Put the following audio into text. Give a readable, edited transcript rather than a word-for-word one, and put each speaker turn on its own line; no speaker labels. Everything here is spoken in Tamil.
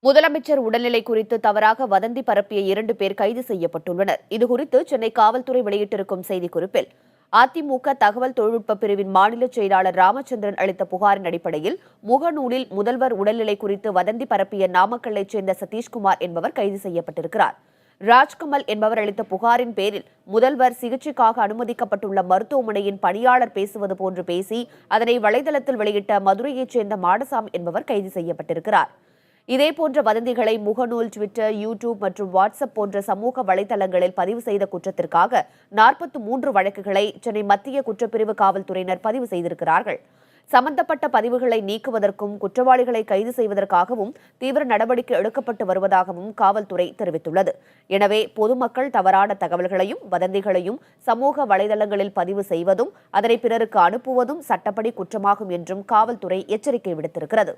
முதலமைச்சர் உடல்நிலை குறித்து தவறாக வதந்தி பரப்பிய 2 பேர் கைது செய்யப்பட்டுள்ளனர். இதுகுறித்து சென்னை காவல்துறை வெளியிட்டிருக்கும் செய்திக்குறிப்பில், அதிமுக தகவல் தொழில்நுட்ப பிரிவின் மாநில செயலாளர் ராமச்சந்திரன் அளித்த புகாரின் அடிப்படையில் முகநூலில் முதல்வர் உடல்நிலை குறித்து வதந்தி பரப்பிய நாமக்கல்லைச் சேர்ந்த சதீஷ்குமார் என்பவர் கைது செய்யப்பட்டிருக்கிறார். ராஜ்கமல் என்பவர் அளித்த புகாரின் பேரில் முதல்வர் சிகிச்சைக்காக அனுமதிக்கப்பட்டுள்ள மருத்துவமனையின் பணியாளர் பேசுவது போன்று பேசி அதனை வலைதளத்தில் வெளியிட்ட மதுரையைச் சேர்ந்த மாடசாமி என்பவர் கைது செய்யப்பட்டிருக்கிறார். இதேபோன்ற வதந்திகளை முகநூல், ட்விட்டர், யூடியூப் மற்றும் வாட்ஸ்அப் போன்ற சமூக வலைதளங்களில் பதிவு செய்த குற்றத்திற்காக 43 வழக்குகளை சென்னை மத்திய குற்றப்பிரிவு காவல்துறையினர் பதிவு செய்திருக்கிறார்கள். சம்பந்தப்பட்ட பதிவுகளை நீக்குவதற்கும் குற்றவாளிகளை கைது செய்வதற்காகவும் தீவிர நடவடிக்கை எடுக்கப்பட்டு வருவதாகவும் காவல்துறை தெரிவித்துள்ளது. எனவே பொதுமக்கள் தவறான தகவல்களையும் வதந்திகளையும் சமூக வலைதளங்களில் பதிவு செய்வதும் அதனை பிறருக்கு அனுப்புவதும் சட்டப்படி குற்றமாகும் என்றும் காவல்துறை எச்சரிக்கை விடுத்திருக்கிறது.